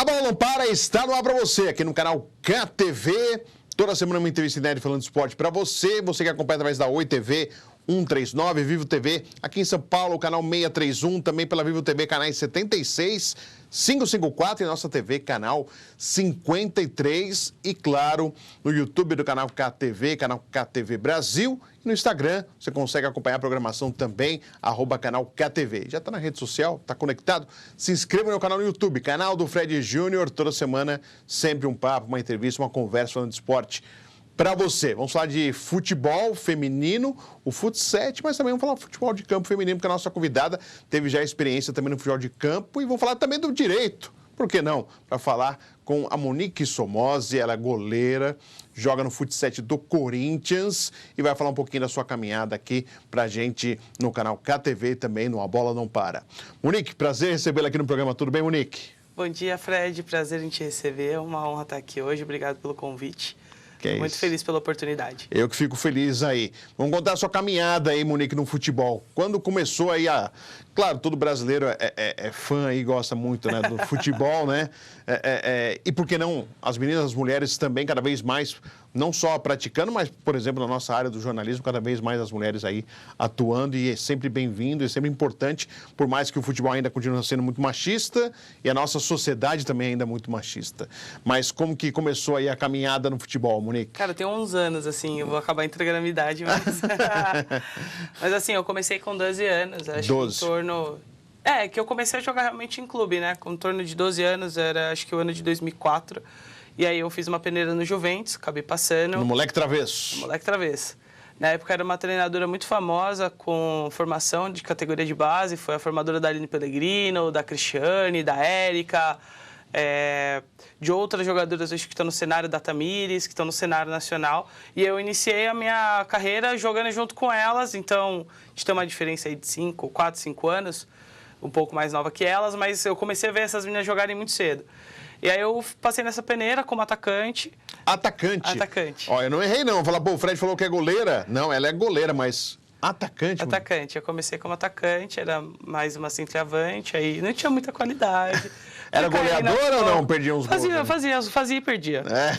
A Bola Não Para está no ar para você, aqui no canal KTV. Toda semana uma entrevista inédita falando de esporte para você. Você que acompanha através da Oi TV 139, Vivo TV, aqui em São Paulo, o canal 631, também pela Vivo TV, canais 76, 554 e nossa TV, canal 53. E, claro, no YouTube do canal KTV, canal KTV Brasil. E no Instagram, você consegue acompanhar a programação também, @canal KTV. Já está na rede social, está conectado? Se inscreva no canal no YouTube, canal do Fred Júnior. Toda semana, sempre um papo, uma entrevista, uma conversa falando de esporte para você. Vamos falar de futebol feminino, o futsal, mas também vamos falar de futebol de campo feminino, porque a nossa convidada teve já experiência também no futebol de campo. E vamos falar também do direito, por que não? Para falar com a Monique Somoze, ela é goleira, joga no futsal do Corinthians e vai falar um pouquinho da sua caminhada aqui pra gente no canal KTV também, no A Bola Não Para. Monique, prazer recebê-la aqui no programa. Tudo bem, Monique? Bom dia, Fred. Prazer em te receber. É uma honra estar aqui hoje. Obrigado pelo convite. Muito feliz pela oportunidade. Eu que fico feliz aí. Vamos contar a sua caminhada aí, Monique, no futebol. Quando começou aí a... Claro, todo brasileiro é fã aí, gosta muito, né, do futebol, né? E por que não as meninas, as mulheres também cada vez mais, não só praticando, mas, por exemplo, na nossa área do jornalismo, cada vez mais as mulheres aí atuando, e é sempre bem-vindo, é sempre importante, por mais que o futebol ainda continue sendo muito machista e a nossa sociedade também ainda muito machista. Mas como que começou aí a caminhada no futebol, Monique? Cara, eu tenho uns anos, assim, eu vou acabar entregando a minha idade, mas... mas assim, eu comecei com 12 anos, acho 12. que em torno... que eu comecei a jogar realmente em clube, né? Com em torno de 12 anos, era acho que o ano de 2004. E aí eu fiz uma peneira no Juventus, acabei passando. No Moleque Travesso. No Moleque Travesso. Na época era uma treinadora muito famosa, com formação de categoria de base. Foi a formadora da Aline Pellegrino, da Cristiane, da Érica, de outras jogadoras hoje que estão no cenário da Tamires, que estão no cenário nacional. E eu iniciei a minha carreira jogando junto com elas. Então, a gente tem uma diferença aí de 4, 5 anos, um pouco mais nova que elas, mas eu comecei a ver essas meninas jogarem muito cedo. E aí eu passei nessa peneira como atacante. Atacante? Atacante. Ó, eu não errei não. Falar, pô, o Fred falou que é goleira. Não, ela é goleira, mas atacante? Atacante. Eu comecei como atacante, era mais uma centroavante, aí não tinha muita qualidade. Era goleadora ou não? Perdia uns gols? Fazia e perdia. É.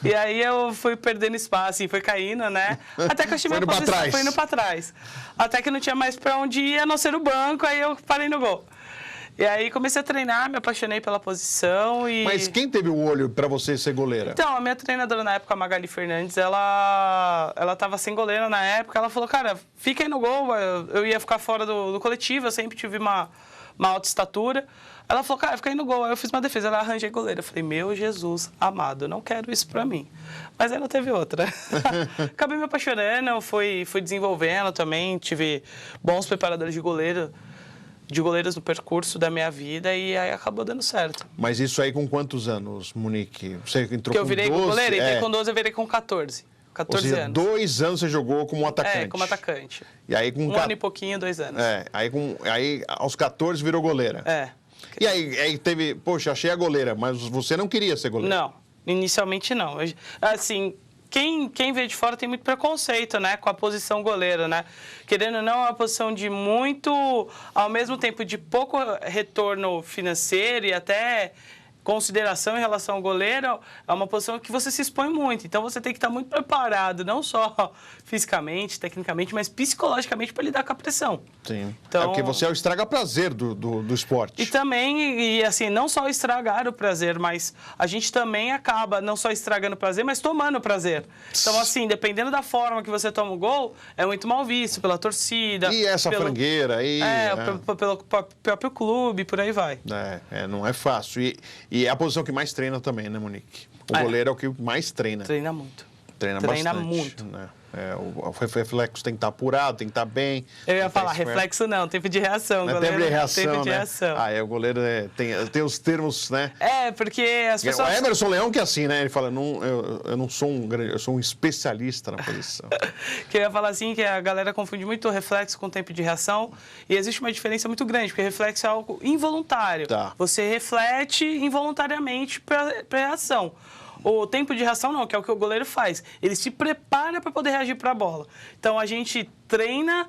E aí eu fui perdendo espaço, e foi caindo, né? Até que eu achei minha posição, foi indo pra trás. Até que não tinha mais pra onde ir, a não ser o banco, aí eu parei no gol. E aí comecei a treinar, me apaixonei pela posição e... Mas quem teve o olho pra você ser goleira? Então, a minha treinadora na época, a Magali Fernandes, ela tava sem goleira na época, ela falou, cara, fica aí no gol, eu ia ficar fora do coletivo, eu sempre tive uma alta estatura. Ela falou, cara, fica aí no gol. Aí eu fiz uma defesa, ela arranjei goleira. Eu falei, meu Jesus amado, eu não quero isso pra mim. Mas aí não teve outra. Acabei me apaixonando, fui desenvolvendo também, tive bons preparadores de goleiros no percurso da minha vida e aí acabou dando certo. Mas isso aí com quantos anos, Monique? Você entrou com 12? Que eu virei goleiro, entrei com 12, eu virei com 14. 14 Ou seja, anos. 2 anos você jogou como atacante. Como atacante. E aí com ano e pouquinho, 2 anos. Aí aos 14 virou goleira. E aí teve, poxa, achei a goleira, mas você não queria ser goleira? Não, inicialmente não. Assim, quem vê de fora tem muito preconceito, né, com a posição goleiro, né? Querendo ou não, é uma posição de muito, ao mesmo tempo de pouco retorno financeiro e até consideração em relação ao goleiro, é uma posição que você se expõe muito. Então, você tem que estar muito preparado, não só fisicamente, tecnicamente, mas psicologicamente para lidar com a pressão. Sim. Então, porque você é o estraga-prazer do esporte. E também, assim, não só estragar o prazer, mas a gente também acaba não só estragando o prazer, mas tomando o prazer. Então, assim, dependendo da forma que você toma o gol, é muito mal visto pela torcida. E essa frangueira aí. Pelo próprio clube, por aí vai. Não é fácil. E é a posição que mais treina também, né, Monique? O goleiro é o que mais treina. Treina muito. Treina bastante. Muito. Né? O reflexo tem que estar apurado, tem que estar bem. Eu ia falar, reflexo não, tempo de reação. Não é tempo de reação, tempo de reação. O goleiro tem os termos, né? Porque as pessoas... O Emerson Leão que é assim, né? Ele fala, eu não sou eu sou um especialista na posição. Que eu ia falar assim, que a galera confunde muito o reflexo com o tempo de reação, e existe uma diferença muito grande, porque reflexo é algo involuntário. Tá. Você reflete involuntariamente para a reação. O tempo de reação não, que é o que o goleiro faz. Ele se prepara para poder reagir para a bola. Então, a gente treina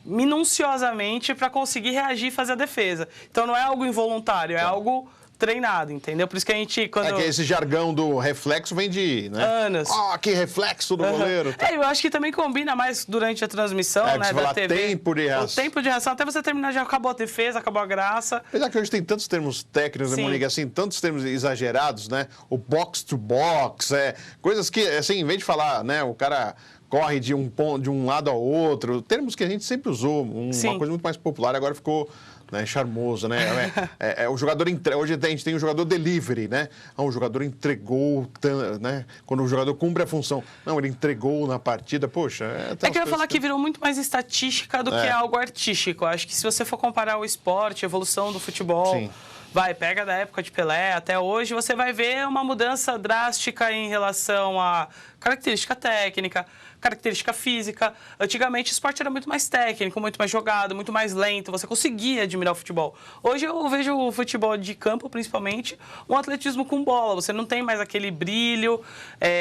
minuciosamente para conseguir reagir e fazer a defesa. Então, não é algo involuntário, é algo treinado, entendeu? Por isso que a gente... É que esse jargão do reflexo vem de... Né? Anos. Que reflexo do goleiro. Tá. Eu acho que também combina mais durante a transmissão, né, da falar TV. Tempo de reação. O tempo de reação, até você terminar, já acabou a defesa, acabou a graça. Apesar que hoje tem tantos termos técnicos, né, Monique, assim, tantos termos exagerados, né? O box to box, coisas que, assim, em vez de falar, né, o cara corre de um lado ao outro, termos que a gente sempre usou, uma coisa muito mais popular, agora ficou... Né, charmoso, né? O jogador hoje a gente tem o jogador delivery, né? O jogador entregou, né? Quando o jogador cumpre a função. Não, ele entregou na partida, poxa. Que eu ia falar que virou muito mais estatística do que algo artístico. Acho que se você for comparar o esporte, a evolução do futebol, sim, pega da época de Pelé até hoje, você vai ver uma mudança drástica em relação à característica técnica, característica física. Antigamente o esporte era muito mais técnico, muito mais jogado, muito mais lento, você conseguia admirar o futebol. Hoje eu vejo o futebol de campo, principalmente, um atletismo com bola. Você não tem mais aquele brilho,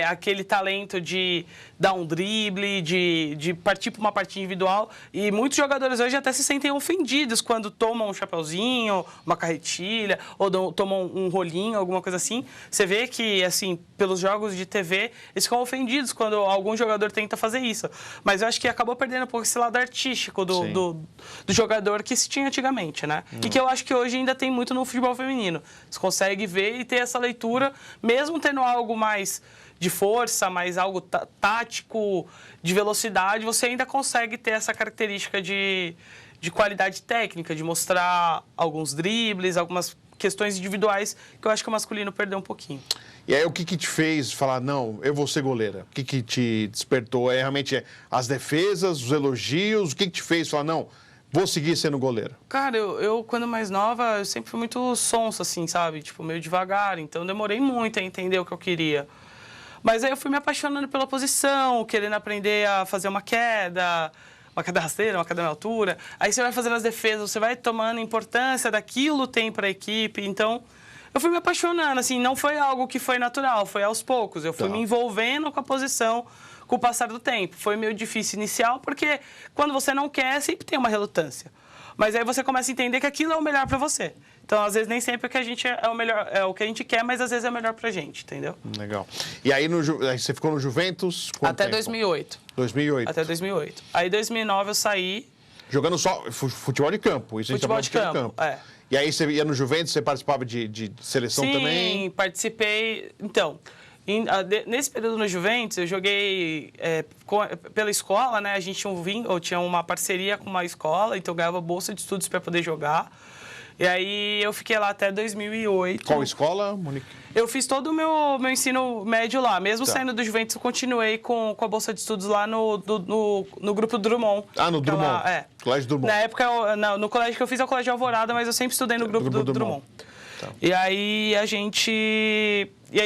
aquele talento de dar um drible, de partir para uma partida individual. E muitos jogadores hoje até se sentem ofendidos quando tomam um chapeuzinho, uma carretilha, ou tomam um rolinho, alguma coisa assim. Você vê que, assim, pelos jogos de TV, eles ficam ofendidos quando algum jogador tenta fazer isso. Mas eu acho que acabou perdendo um pouco esse lado artístico do jogador que se tinha antigamente, né? E que eu acho que hoje ainda tem muito no futebol feminino. Você consegue ver e ter essa leitura, mesmo tendo algo mais de força, mais algo tático, de velocidade, você ainda consegue ter essa característica de qualidade técnica, de mostrar alguns dribles, algumas questões individuais que eu acho que o masculino perdeu um pouquinho. E aí, o que te fez falar, não, eu vou ser goleira? O que te despertou? Realmente as defesas, os elogios? O que te fez falar, não, vou seguir sendo goleira? Cara, eu quando mais nova, eu sempre fui muito sonso, assim, sabe? Tipo, meio devagar. Então, demorei muito a entender o que eu queria. Mas aí eu fui me apaixonando pela posição, querendo aprender a fazer uma queda rasteira, uma queda na altura. Aí você vai fazendo as defesas, você vai tomando importância daquilo tem para a equipe. Então, eu fui me apaixonando, assim, não foi algo que foi natural, foi aos poucos. Eu fui me envolvendo com a posição com o passar do tempo. Foi meio difícil inicial, porque quando você não quer, sempre tem uma relutância. Mas aí você começa a entender que aquilo é o melhor para você. Então, às vezes, nem sempre o que a gente é o que a gente quer, mas às vezes é o melhor pra gente, entendeu? Legal. E aí, aí você ficou no Juventus quanto Até tempo? 2008. 2008. Até 2008. Aí, em 2009, eu saí... Jogando só futebol de campo. Isso futebol de campo, E aí, você ia no Juventus, você participava de seleção também? Sim, participei. Então, nesse período no Juventus, eu joguei pela escola, né? A gente tinha uma parceria com uma escola, então eu ganhava bolsa de estudos para poder jogar. E aí eu fiquei lá até 2008. Qual escola, Monique? Eu fiz todo o meu ensino médio lá. Mesmo saindo do Juventus, eu continuei com a bolsa de estudos lá no grupo Drummond. Ah, no Drummond. Colégio Drummond. Na época, no colégio que eu fiz é o Colégio Alvorada, mas eu sempre estudei no grupo do Drummond. Tá. E aí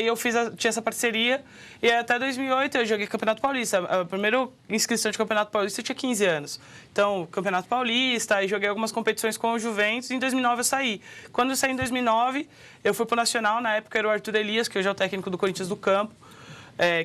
eu tinha essa parceria, e até 2008 eu joguei Campeonato Paulista. A primeira inscrição de Campeonato Paulista eu tinha 15 anos. Então, Campeonato Paulista, aí joguei algumas competições com o Juventus, e em 2009 eu saí. Quando eu saí em 2009, eu fui pro Nacional, na época era o Arthur Elias, que hoje é o técnico do Corinthians do Campo,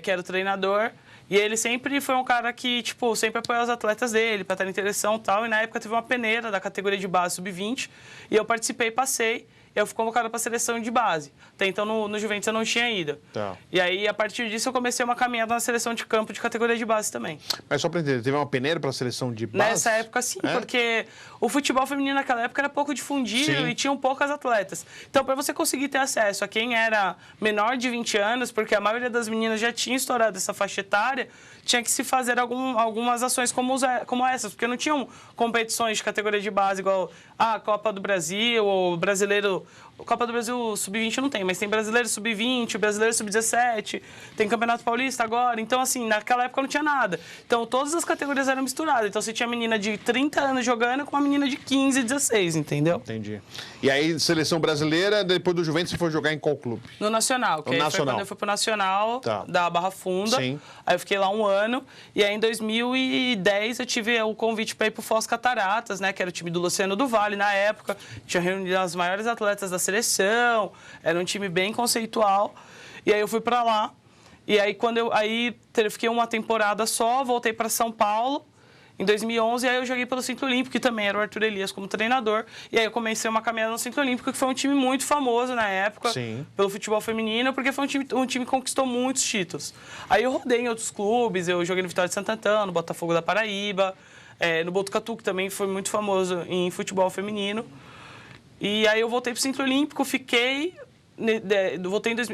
que era o treinador. E ele sempre foi um cara que, tipo, sempre apoiou os atletas dele, para estar em seleção e tal. E na época teve uma peneira da categoria de base sub-20, e eu participei e passei. Eu fui convocado para a seleção de base. Até então, no Juventus, eu não tinha ido. Tá. E aí, a partir disso, eu comecei uma caminhada na seleção de campo de categoria de base também. Mas só para entender, teve uma peneira para a seleção de base? Nessa época, sim, porque o futebol feminino naquela época era pouco difundido e tinham poucas atletas. Então, para você conseguir ter acesso a quem era menor de 20 anos, porque a maioria das meninas já tinha estourado essa faixa etária, tinha que se fazer algumas ações como essas, porque não tinham competições de categoria de base igual a Copa do Brasil ou Brasileiro. Copa do Brasil Sub-20 não tem, mas tem Brasileiro Sub-20, Brasileiro Sub-17, tem Campeonato Paulista agora. Então, assim, naquela época não tinha nada. Então, todas as categorias eram misturadas. Então, você tinha menina de 30 anos jogando com uma menina de 15, 16, entendeu? Entendi. E aí, seleção brasileira, depois do Juventus, você foi jogar em qual clube? No Nacional, que foi quando eu fui pro Nacional, da Barra Funda. Sim. Aí eu fiquei lá um ano. E aí, em 2010, eu tive o convite para ir pro Foz Cataratas, né? Que era o time do Luciano do Vale na época. Tinha reunido as maiores atletas da seleção, era um time bem conceitual. E aí eu fui para lá. E aí, eu fiquei uma temporada só, voltei para São Paulo. em 2011, e aí eu joguei pelo Centro Olímpico, que também era o Arthur Elias como treinador. E aí eu comecei uma caminhada no Centro Olímpico, que foi um time muito famoso na época, Sim. pelo futebol feminino, porque foi um time que conquistou muitos títulos. Aí eu rodei em outros clubes, eu joguei no Vitória de Santo Antão, no Botafogo da Paraíba, no Botucatu, que também foi muito famoso em futebol feminino. E aí eu voltei pro Centro Olímpico, voltei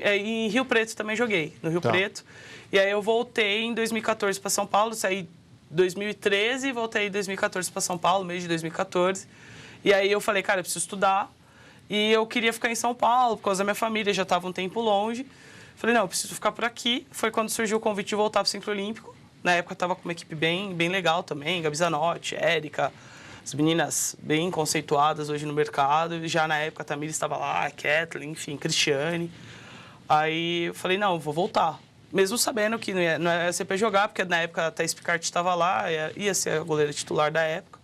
em Rio Preto também joguei, no Rio Preto. E aí eu voltei em 2014 para São Paulo, saí em 2013 e voltei em 2014 para São Paulo, mês de 2014. E aí eu falei, cara, eu preciso estudar. E eu queria ficar em São Paulo, por causa da minha família, já estava um tempo longe. Falei, não, eu preciso ficar por aqui. Foi quando surgiu o convite de voltar para o Centro Olímpico. Na época eu estava com uma equipe bem legal também, Gabi Zanotti, Érica, as meninas bem conceituadas hoje no mercado. E já na época a Tamires estava lá, a Kathleen, enfim, Cristiane. Aí eu falei, não, eu vou voltar. Mesmo sabendo que não ia ser para jogar, porque na época a Thaís Picard estava lá, ia ser a goleira titular da época.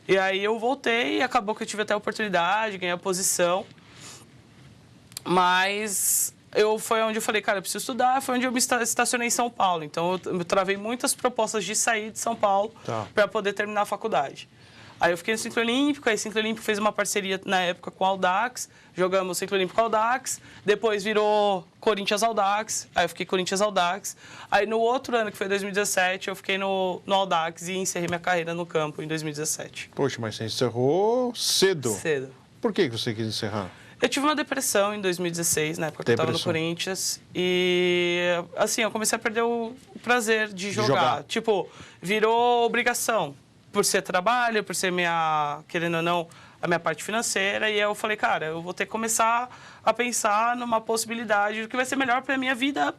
E aí eu voltei e acabou que eu tive até a oportunidade, ganhei a posição. Mas foi onde eu falei, cara, eu preciso estudar, foi onde eu me estacionei em São Paulo. Então eu travei muitas propostas de sair de São Paulo para poder terminar a faculdade. Aí eu fiquei no Centro Olímpico, aí o Centro Olímpico fez uma parceria na época com o Audax, jogamos Centro Olímpico Audax, depois virou Corinthians Audax, aí eu fiquei Corinthians Audax. Aí no outro ano, que foi 2017, eu fiquei no Audax e encerrei minha carreira no campo em 2017. Poxa, mas você encerrou cedo. Cedo. Por que você quis encerrar? Eu tive uma depressão em 2016, na época que eu estava no Corinthians. E, assim, eu comecei a perder o prazer de jogar. Tipo, virou obrigação. Por ser trabalho, por ser querendo ou não, a minha parte financeira. E eu falei, cara, eu vou ter que começar a pensar numa possibilidade do que vai ser melhor para a minha vida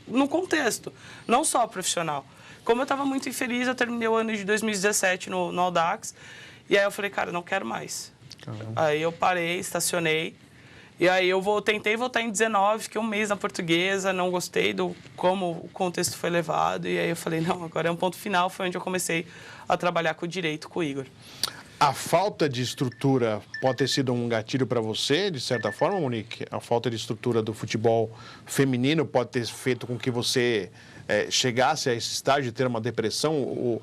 no contexto, não só profissional. Como eu estava muito infeliz, eu terminei o ano de 2017 no Audax. E aí eu falei, cara, não quero mais. Caramba. Aí eu parei, estacionei. E aí eu tentei voltar em 19, fiquei um mês na Portuguesa, não gostei do como o contexto foi levado. E aí eu falei, não, agora é um ponto final, foi onde eu comecei a trabalhar com o direito, com o Igor. A falta de estrutura pode ter sido um gatilho para você, de certa forma, Monique? A falta de estrutura do futebol feminino pode ter feito com que você chegasse a esse estágio de ter uma depressão?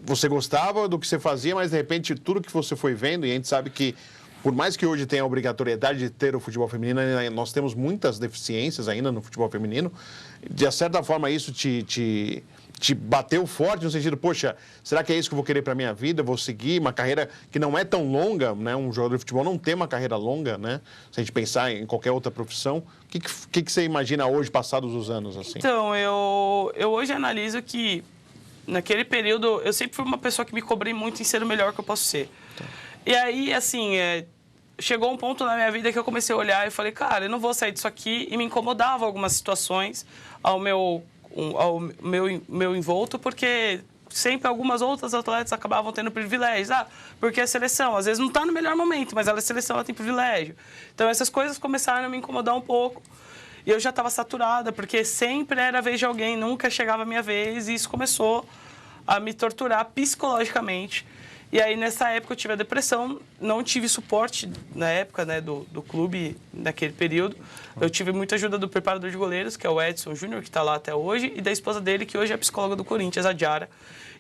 Você gostava do que você fazia, mas de repente tudo que você foi vendo, e a gente sabe que por mais que hoje tenha a obrigatoriedade de ter o futebol feminino, nós temos muitas deficiências ainda no futebol feminino. De certa forma, isso te bateu forte no sentido, poxa, será que é isso que eu vou querer para a minha vida? Vou seguir uma carreira que não é tão longa, né? Um jogador de futebol não tem uma carreira longa, né? Se a gente pensar em qualquer outra profissão. O que você imagina hoje, passados os anos, assim? Então, eu hoje analiso que, naquele período, eu sempre fui uma pessoa que me cobrei muito em ser o melhor que eu posso ser. Tá. E aí, assim, chegou um ponto na minha vida que eu comecei a olhar e falei, cara, eu não vou sair disso aqui. E me incomodava algumas situações ao meu envolto, porque sempre algumas outras atletas acabavam tendo privilégios. Porque a seleção, às vezes, não está no melhor momento, mas a seleção ela tem privilégio. Então, essas coisas começaram a me incomodar um pouco. E eu já estava saturada, porque sempre era a vez de alguém, nunca chegava a minha vez. E isso começou a me torturar psicologicamente. E aí, nessa época, eu tive a depressão, não tive suporte na época, né, do clube, naquele período. Eu tive muita ajuda do preparador de goleiros, que é o Edson Júnior, que está lá até hoje, e da esposa dele, que hoje é psicóloga do Corinthians, a Diara.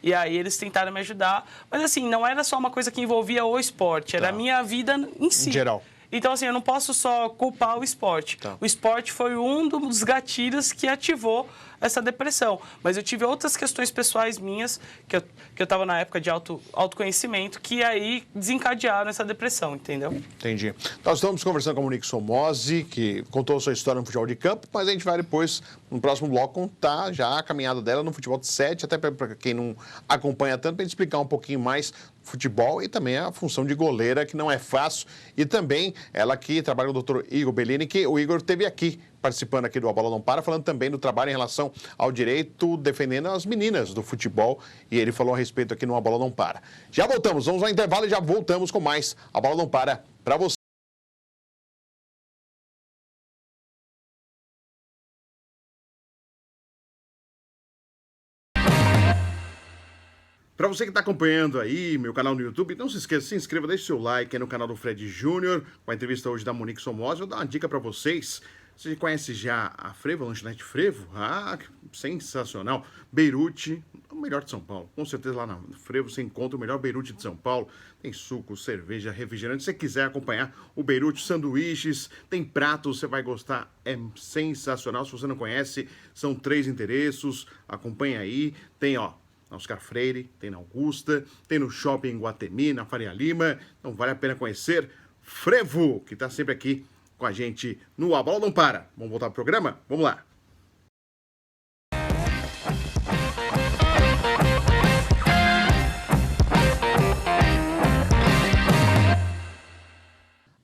E aí, eles tentaram me ajudar. Mas, assim, não era só uma coisa que envolvia o esporte, era a minha vida em si. Em geral. Então, assim, eu não posso só culpar o esporte. Tá. O esporte foi um dos gatilhos que ativou essa depressão. Mas eu tive outras questões pessoais minhas, que eu estava na época de autoconhecimento, que aí desencadearam essa depressão, entendeu? Entendi. Nós estamos conversando com a Monique Somozzi, que contou a sua história no futebol de campo, mas a gente vai depois, no próximo bloco, contar já a caminhada dela no futebol de 7, até para quem não acompanha tanto, para a gente explicar um pouquinho mais futebol e também a função de goleira, que não é fácil. E também ela que trabalha com o Dr. Igor Bellini, que o Igor esteve aqui, participando aqui do A Bola Não Para, falando também do trabalho em relação ao direito, defendendo as meninas do futebol. E ele falou a respeito aqui no A Bola Não Para. Já voltamos, vamos ao intervalo e já voltamos com mais A Bola Não Para você. Para você que está acompanhando aí meu canal no YouTube, não se esqueça, se inscreva, deixe seu like aí no canal do Fred Júnior, com a entrevista hoje da Monique Somozzi. Eu vou dar uma dica para vocês. Você conhece já a Frevo, a lanchonete Frevo? Ah, sensacional. Beirute, o melhor de São Paulo. Com certeza lá na Frevo você encontra o melhor Beirute de São Paulo. Tem suco, cerveja, refrigerante. Se você quiser acompanhar o Beirute, sanduíches, tem pratos, você vai gostar. É sensacional. Se você não conhece, são 3 endereços. Acompanha aí. Tem, ó, na Oscar Freire, tem na Augusta, tem no Shopping Guatemi, na Faria Lima. Então vale a pena conhecer Frevo, que está sempre aqui com a gente no A Bola Não Para. Vamos voltar pro programa? Vamos lá.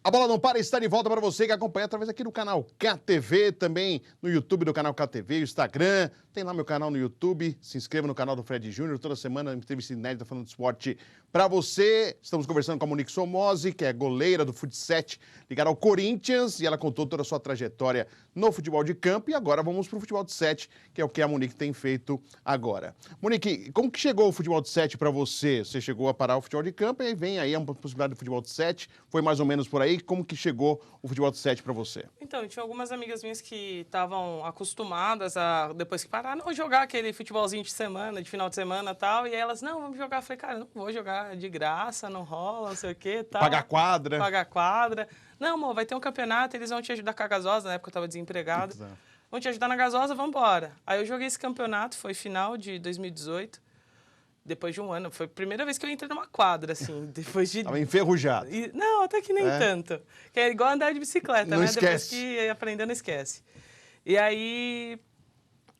A Bola Não Para está de volta para você que acompanha através aqui do canal KTV, também no YouTube do canal KTV, o Instagram, tem lá meu canal no YouTube, se inscreva no canal do Fred Júnior, toda semana entrevista inédita falando de esporte para você. Estamos conversando com a Monique Somozzi, que é goleira do Fut7, ligada ao Corinthians, e ela contou toda a sua trajetória no futebol de campo, e agora vamos para o futebol de 7, que é o que a Monique tem feito agora. Monique, como que chegou o futebol de 7 para você? Você chegou a parar o futebol de campo, e aí vem aí a possibilidade do futebol de 7, foi mais ou menos por aí. Como que chegou o futebol de 7 para você? Então, tinha algumas amigas minhas que estavam acostumadas a, depois que pararam, não jogar aquele futebolzinho de semana, de final de semana e tal. E aí elas, não, vamos jogar. Eu falei, cara, não vou jogar de graça, não rola, não sei o quê. Tal. Pagar quadra. Pagar quadra. Não, amor, vai ter um campeonato, eles vão te ajudar com a gasosa. Na época eu estava desempregado. Exato. Vão te ajudar na gasosa, vamos embora. Aí eu joguei esse campeonato, foi final de 2018. Depois de um ano, foi a primeira vez que eu entrei numa quadra, assim, depois de... Tava enferrujado. Não, até que nem tanto. Que é igual andar de bicicleta, não né? Esquece. Depois que aprender, não esquece. E aí,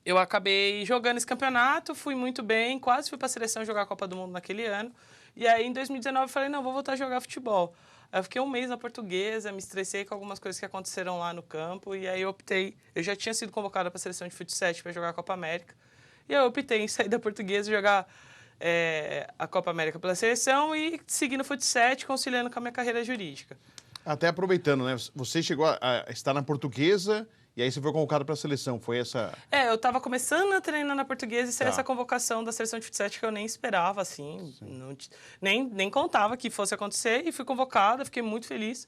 eu acabei jogando esse campeonato, fui muito bem, quase fui pra seleção jogar a Copa do Mundo naquele ano. E aí, em 2019, eu falei, não, vou voltar a jogar futebol. Aí eu fiquei um mês na Portuguesa, me estressei com algumas coisas que aconteceram lá no campo, e aí eu optei... Eu já tinha sido convocada pra seleção de Fut7 para jogar a Copa América. E aí eu optei em sair da Portuguesa e jogar... a Copa América pela seleção e seguindo o Fut7, conciliando com a minha carreira jurídica. Até aproveitando, né? Você chegou a estar na Portuguesa e aí você foi convocado para a seleção. Foi essa... Eu estava começando a treinar na Portuguesa e ser essa convocação da seleção de Fut7 que eu nem esperava, assim. Não, nem contava que fosse acontecer e fui convocada, fiquei muito feliz.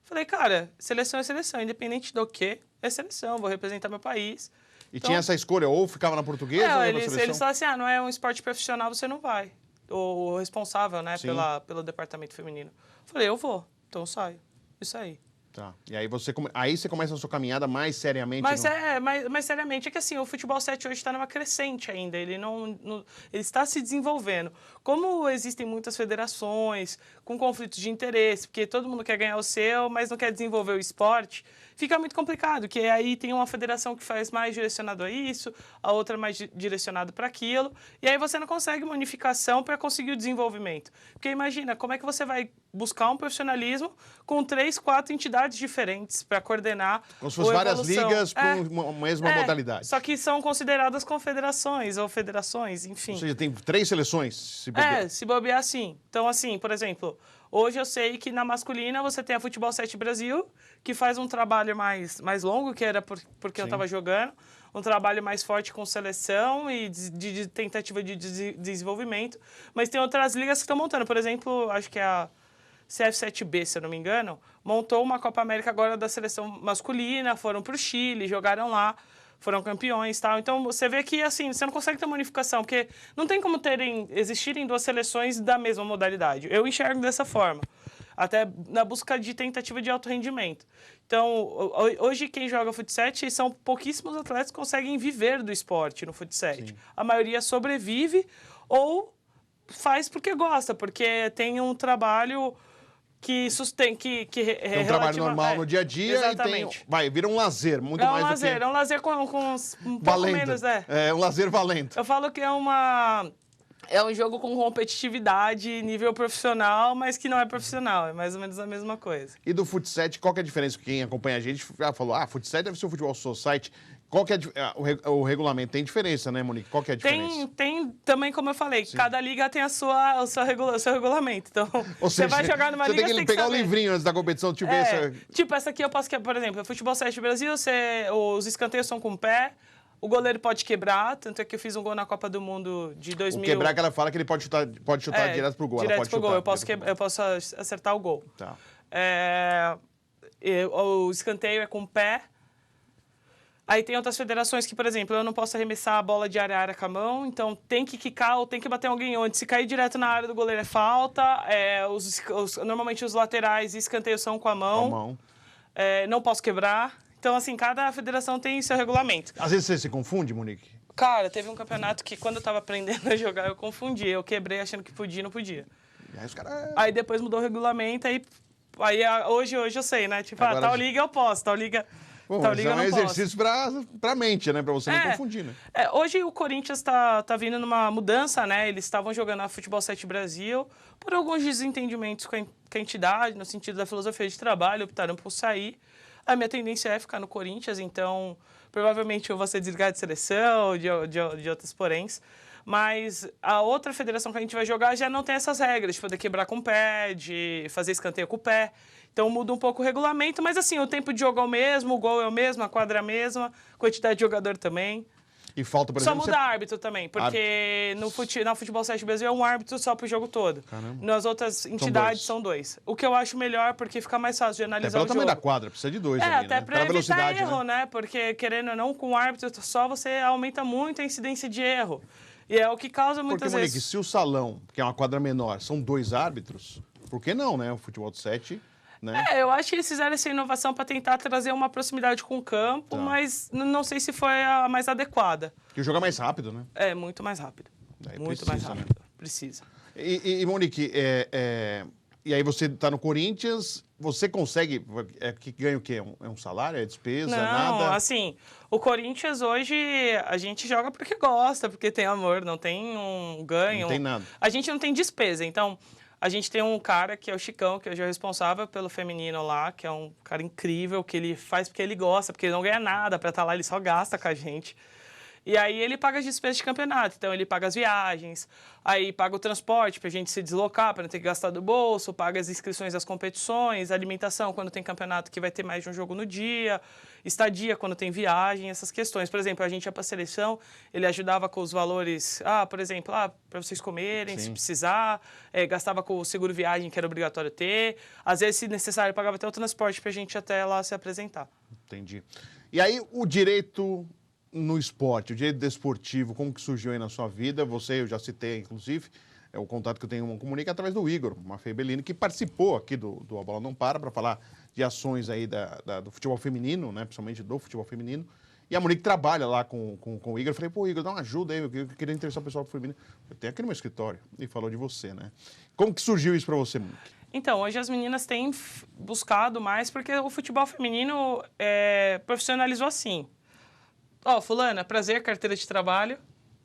Falei, cara, seleção é seleção, independente do que, é seleção, vou representar meu país. E então, tinha essa escolha, ou ficava na Portuguesa ou ia na seleção? Eles falaram assim, não é um esporte profissional, você não vai. O responsável, né, pelo departamento feminino. Falei, eu vou, então eu saio. Isso aí. Tá. E aí você começa a sua caminhada mais seriamente? Mais seriamente. É que assim, o futebol 7 hoje está numa crescente ainda, ele está se desenvolvendo. Como existem muitas federações com conflitos de interesse, porque todo mundo quer ganhar o seu, mas não quer desenvolver o esporte, fica muito complicado, porque aí tem uma federação que faz mais direcionado a isso, a outra mais direcionado para aquilo, e aí você não consegue uma unificação para conseguir o desenvolvimento. Porque imagina, como é que você vai buscar um profissionalismo com 3, 4 entidades diferentes para coordenar. Como se fossem várias ligas para uma mesma modalidade. Só que são consideradas confederações ou federações, enfim. Ou seja, tem 3 seleções, se bobear. Se bobear, sim. Então, assim, por exemplo, hoje eu sei que na masculina você tem a Futebol 7 Brasil, que faz um trabalho mais longo, que era porque eu estava jogando, um trabalho mais forte com seleção e de tentativa de desenvolvimento. Mas tem outras ligas que estão montando. Por exemplo, acho que é a CF7B, se eu não me engano, montou uma Copa América agora da seleção masculina, foram para o Chile, jogaram lá, foram campeões e tal. Então, você vê que, assim, você não consegue ter uma unificação, porque não tem como existirem 2 seleções da mesma modalidade. Eu enxergo dessa forma, até na busca de tentativa de alto rendimento. Então, hoje quem joga Fut7 são pouquíssimos atletas que conseguem viver do esporte no Fut7. A maioria sobrevive ou faz porque gosta, porque tem um trabalho que sustém, que é um trabalho normal no dia a dia. Exatamente. E vira um lazer, muito mais do que... É um lazer com um pouco valendo. menos, É um lazer valendo. Eu falo que é um jogo com competitividade, nível profissional, mas que não é profissional, é mais ou menos a mesma coisa. E do Fut7, qual que é a diferença? Quem acompanha a gente falou, Fut7 deve ser o futebol society. Qual que é o regulamento? Tem diferença, né, Monique? Qual que é a diferença? Tem também, como eu falei, cada liga tem o seu regulamento. Então, você vai jogar numa liga, você tem que pegar o livrinho antes da competição, Tipo, essa aqui eu posso, por exemplo, Futebol 7 Brasil, os escanteios são com o pé, o goleiro pode quebrar, tanto é que eu fiz um gol na Copa do Mundo de 2000. O quebrar que ela fala que ele pode chutar direto pro gol. Direto pro gol, eu posso acertar o gol. Tá. O escanteio é com o pé. Aí tem outras federações que, por exemplo, eu não posso arremessar a bola de área a área com a mão, então tem que quicar ou tem que bater alguém onde. Se cair direto na área do goleiro é falta, normalmente os laterais e escanteios são com a mão. Com a mão. Não posso quebrar. Então, assim, cada federação tem seu regulamento. Às vezes você se confunde, Monique? Cara, teve um campeonato que quando eu tava aprendendo a jogar, eu confundi. Eu quebrei achando que podia e não podia. E aí os caras... Aí depois mudou o regulamento, aí hoje eu sei, né? Tipo, Agora tal liga eu posso, tal liga... Bom, tal mas liga é eu um não posso. exercício pra mente, né? Pra você não confundir, né? Hoje o Corinthians tá vindo numa mudança, né? Eles estavam jogando a Futebol 7 Brasil por alguns desentendimentos com a entidade, no sentido da filosofia de trabalho, optaram por sair. A minha tendência é ficar no Corinthians, então provavelmente eu vou ser desligado de seleção, de outros poréns. Mas a outra federação que a gente vai jogar já não tem essas regras de poder quebrar com o pé, de fazer escanteio com o pé. Então muda um pouco o regulamento, mas assim, o tempo de jogo é o mesmo, o gol é o mesmo, a quadra é a mesma, quantidade de jogador também. E falta, por Só exemplo... muda árbitro também, porque na Futebol 7 Brasil é um árbitro só pro jogo todo. Caramba. Nas outras entidades são dois. O que eu acho melhor, porque fica mais fácil de analisar o jogo. Pelo tamanho da quadra, precisa de dois ali, até né? pra evitar erro, né? Porque, querendo ou não, com o árbitro só você aumenta muito a incidência de erro. E é o que causa muitas Porque, vezes... Monique, se o salão, que é uma quadra menor, são 2 árbitros, por que não, né? O futebol de 7, né? Eu acho que eles fizeram essa inovação para tentar trazer uma proximidade com o campo, mas não sei se foi a mais adequada. Porque o jogo é mais rápido, né? É, muito mais rápido. Daí muito precisa, mais rápido. né? Precisa. E Monique, e aí você tá no Corinthians, você consegue, que ganha o quê? É um salário, é despesa, Não, nada? assim, o Corinthians hoje, a gente joga porque gosta, porque tem amor, não tem um ganho. Não tem nada. A gente não tem despesa, então... A gente tem um cara que é o Chicão, que hoje é o responsável pelo feminino lá, que é um cara incrível, que ele faz porque ele gosta, porque ele não ganha nada para estar lá, ele só gasta com a gente. E aí ele paga as despesas de campeonato, então ele paga as viagens, aí paga o transporte pra gente se deslocar, para não ter que gastar do bolso, paga as inscrições das competições, alimentação quando tem campeonato que vai ter mais de um jogo no dia, estadia quando tem viagem, essas questões. Por exemplo, a gente ia pra seleção, ele ajudava com os valores, por exemplo, para vocês comerem, se precisar, gastava com o seguro viagem que era obrigatório ter, às vezes, se necessário, pagava até o transporte pra gente até lá se apresentar. Entendi. E aí o direito no esporte, o direito desportivo, como que surgiu aí na sua vida? Eu já citei, inclusive, o contato que eu tenho com o Monique através do Igor Maffei Bellini, que participou aqui do A Bola Não Para falar de ações aí do futebol feminino, né, principalmente do futebol feminino. E a Monique trabalha lá com o Igor. Eu falei, pô, Igor, dá uma ajuda aí, eu queria entrevistar o pessoal do feminino. Eu tenho aqui no meu escritório. E falou de você, né? Como que surgiu isso pra você, Monique? Então, hoje as meninas têm buscado mais, porque o futebol feminino profissionalizou assim. Fulana, prazer, carteira de trabalho,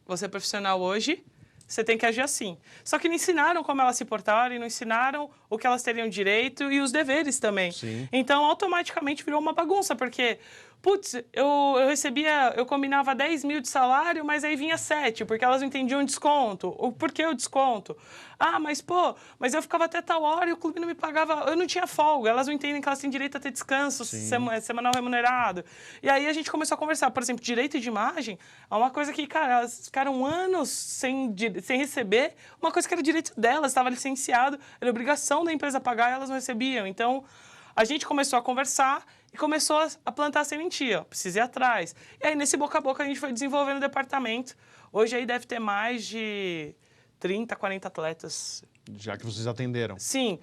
você é profissional hoje, você tem que agir assim. Só que não ensinaram como elas se portarem, não ensinaram o que elas teriam direito e os deveres também. Sim. Então, automaticamente virou uma bagunça, porque, putz, eu combinava 10 mil de salário, mas aí vinha 7, porque elas não entendiam o desconto. Por que o desconto? Mas eu ficava até tal hora e o clube não me pagava, eu não tinha folga. Elas não entendem que elas têm direito a ter descanso semanal remunerado. E aí a gente começou a conversar. Por exemplo, direito de imagem é uma coisa que, cara, elas ficaram anos sem receber uma coisa que era direito delas, estava licenciado, era obrigação da empresa pagar e elas não recebiam. Então, a gente começou a conversar e começou a plantar a sementinha, precisa ir atrás. E aí, nesse boca a boca, a gente foi desenvolvendo o departamento. Hoje aí deve ter mais de 30, 40 atletas. Já que vocês atenderam. Sim,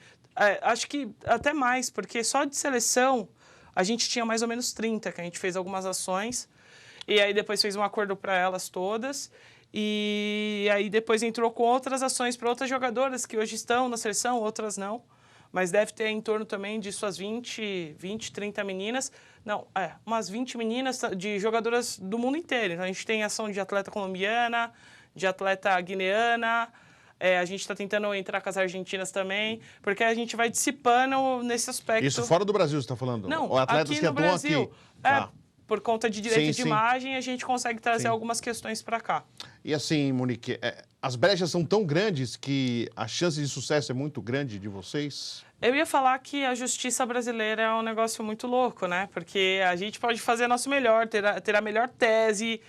acho que até mais, porque só de seleção a gente tinha mais ou menos 30, que a gente fez algumas ações. E aí depois fez um acordo para elas todas. E aí depois entrou com outras ações para outras jogadoras que hoje estão na seleção, outras não. Mas deve ter em torno também de suas 20, 30 meninas. Não, umas 20 meninas de jogadoras do mundo inteiro. Então a gente tem ação de atleta colombiana, de atleta guineana. A gente está tentando entrar com as argentinas também, porque a gente vai dissipando nesse aspecto. Isso fora do Brasil, você está falando? Não, ou atletas aqui que no atuam Brasil. aqui? Por conta de direito de sim. imagem, a gente consegue trazer algumas questões para cá. E assim, Monique, as brechas são tão grandes que a chance de sucesso é muito grande de vocês? Eu ia falar que a justiça brasileira é um negócio muito louco, né? Porque a gente pode fazer nosso melhor, ter a melhor tese,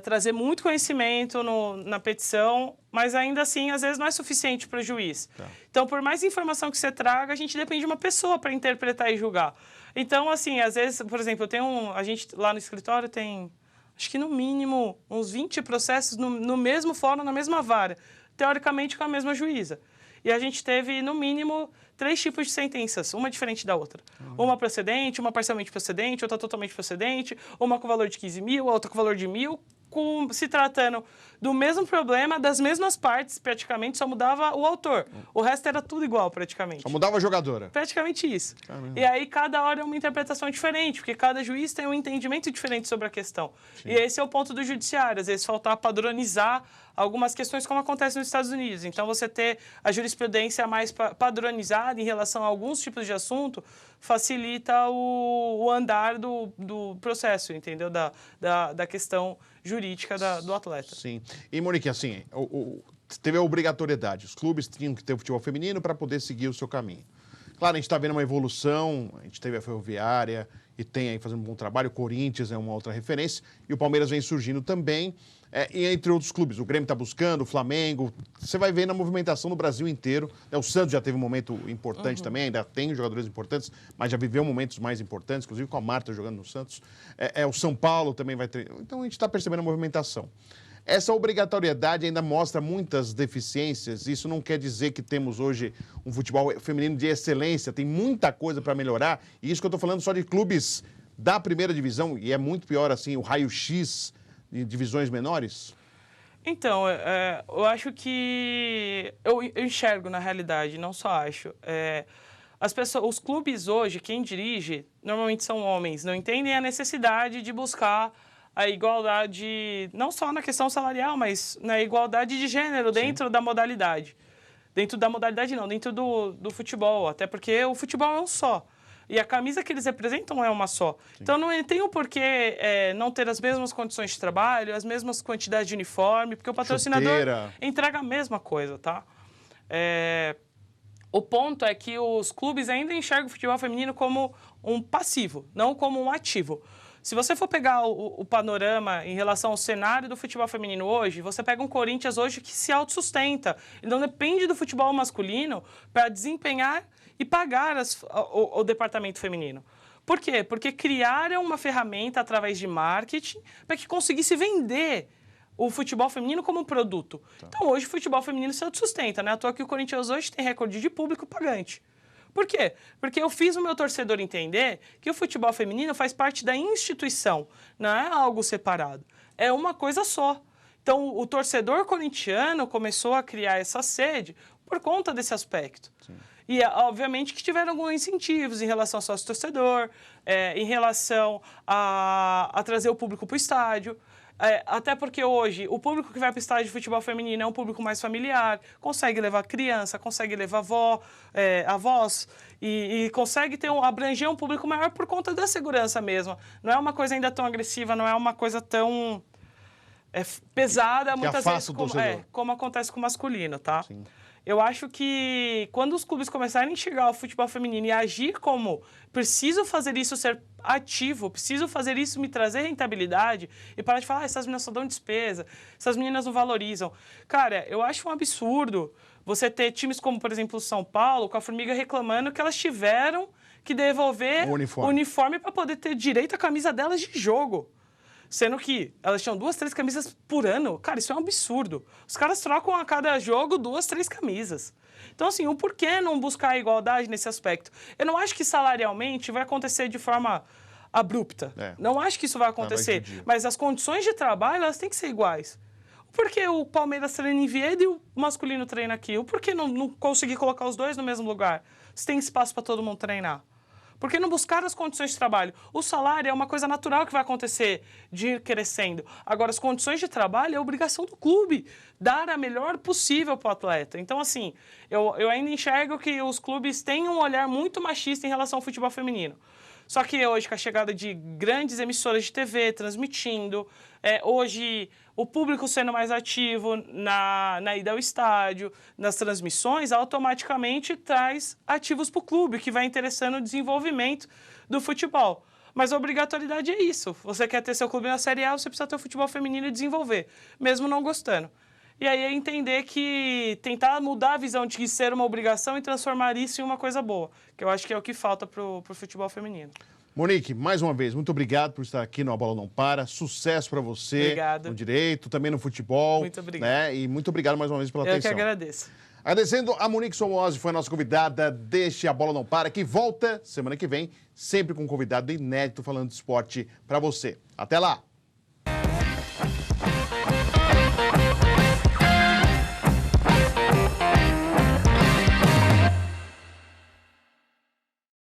trazer muito conhecimento na petição, mas ainda assim, às vezes, não é suficiente para o juiz. Tá. Então, por mais informação que você traga, a gente depende de uma pessoa para interpretar e julgar. Então, assim, às vezes, por exemplo, a gente lá no escritório tem, acho que no mínimo, uns 20 processos no mesmo fórum, na mesma vara, teoricamente com a mesma juíza. E a gente teve, no mínimo, 3 tipos de sentenças, uma diferente da outra. Uma procedente, uma parcialmente procedente, outra totalmente procedente, uma com valor de 15 mil, outra com valor de 1.000, se tratando do mesmo problema, das mesmas partes, praticamente, só mudava o autor. O resto era tudo igual, praticamente. Só mudava a jogadora. Praticamente isso. Caramba. E aí, cada hora é uma interpretação diferente, porque cada juiz tem um entendimento diferente sobre a questão. Sim. E esse é o ponto do judiciário, às vezes faltar padronizar algumas questões como acontece nos Estados Unidos. Então, você ter a jurisprudência mais padronizada em relação a alguns tipos de assunto facilita o andar do processo, entendeu? Da questão jurídica do atleta. Sim. E, Monique, assim, teve a obrigatoriedade. Os clubes tinham que ter o futebol feminino para poder seguir o seu caminho. Claro, a gente está vendo uma evolução, a gente teve a Ferroviária e tem aí fazendo um bom trabalho, o Corinthians é uma outra referência, e o Palmeiras vem surgindo também, e entre outros clubes. O Grêmio está buscando, o Flamengo, você vai ver na movimentação no Brasil inteiro. O Santos já teve um momento importante também, ainda tem jogadores importantes, mas já viveu momentos mais importantes, inclusive com a Marta jogando no Santos. O São Paulo também vai ter. Então a gente está percebendo a movimentação. Essa obrigatoriedade ainda mostra muitas deficiências. Isso não quer dizer que temos hoje um futebol feminino de excelência. Tem muita coisa para melhorar. E isso que eu estou falando só de clubes da primeira divisão. E é muito pior, assim, o raio-x de divisões menores. Então, eu acho que... Eu enxergo, na realidade, não só acho. Os clubes hoje, quem dirige, normalmente são homens. Não entendem a necessidade de buscar a igualdade, não só na questão salarial, mas na igualdade de gênero dentro da modalidade. Dentro da modalidade não, dentro do futebol, até porque o futebol é um só. E a camisa que eles representam é uma só. Sim. Então não tem o porquê não ter as mesmas condições de trabalho, as mesmas quantidades de uniforme, porque o patrocinador entrega a mesma coisa, tá? O ponto é que os clubes ainda enxergam o futebol feminino como um passivo, não como um ativo. Se você for pegar o panorama em relação ao cenário do futebol feminino hoje, você pega um Corinthians hoje que se autossustenta. Ele não depende do futebol masculino para desempenhar e pagar o departamento feminino. Por quê? Porque criaram uma ferramenta através de marketing para que conseguisse vender o futebol feminino como um produto. Tá. Então, hoje, o futebol feminino se autossustenta, né? À toa que o Corinthians hoje tem recorde de público pagante. Por quê? Porque eu fiz o meu torcedor entender que o futebol feminino faz parte da instituição, não é algo separado. É uma coisa só. Então, o torcedor corintiano começou a criar essa sede por conta desse aspecto. Sim. E, obviamente, que tiveram alguns incentivos em relação ao sócio-torcedor, em relação a trazer o público para o estádio. Até porque hoje o público que vai para o estádio de futebol feminino é um público mais familiar, consegue levar criança, consegue levar avós e consegue abranger um público maior por conta da segurança mesmo. Não é uma coisa ainda tão agressiva, não é uma coisa tão pesada, muitas vezes, como acontece com o masculino, tá? Sim. Eu acho que quando os clubes começarem a enxergar o futebol feminino e agir como preciso fazer isso ser ativo, preciso fazer isso me trazer rentabilidade e parar de falar, essas meninas só dão despesa, essas meninas não valorizam. Cara, eu acho um absurdo você ter times como, por exemplo, o São Paulo, com a Formiga reclamando que elas tiveram que devolver o uniforme para poder ter direito à camisa delas de jogo. Sendo que elas tinham 2, 3 camisas por ano. Cara, isso é um absurdo. Os caras trocam a cada jogo 2, 3 camisas. Então, assim, o porquê não buscar a igualdade nesse aspecto? Eu não acho que salarialmente vai acontecer de forma abrupta. Não acho que isso vai acontecer. Mas as condições de trabalho, elas têm que ser iguais. Por que o Palmeiras treina em Vieira e o masculino treina aqui? Por que não conseguir colocar os dois no mesmo lugar? Se tem espaço para todo mundo treinar. Por que não buscar as condições de trabalho? O salário é uma coisa natural que vai acontecer de ir crescendo. Agora, as condições de trabalho é obrigação do clube, dar a melhor possível para o atleta. Então, assim, eu ainda enxergo que os clubes têm um olhar muito machista em relação ao futebol feminino. Só que hoje, com a chegada de grandes emissoras de TV transmitindo, hoje o público sendo mais ativo na ida ao estádio, nas transmissões, automaticamente traz ativos para o clube, que vai interessando o desenvolvimento do futebol. Mas a obrigatoriedade é isso. Você quer ter seu clube na Série A, você precisa ter o futebol feminino e desenvolver, mesmo não gostando. E aí é entender que tentar mudar a visão de que ser uma obrigação e transformar isso em uma coisa boa, que eu acho que é o que falta pro futebol feminino. Monique, mais uma vez, muito obrigado por estar aqui no A Bola Não Para. Sucesso para você Obrigado. no direito, também no futebol. Muito obrigado. Né? E muito obrigado mais uma vez pela atenção. Eu que agradeço. Agradecendo a Monique Somoze, foi a nossa convidada deste A Bola Não Para, que volta semana que vem, sempre com um convidado inédito falando de esporte para você. Até lá!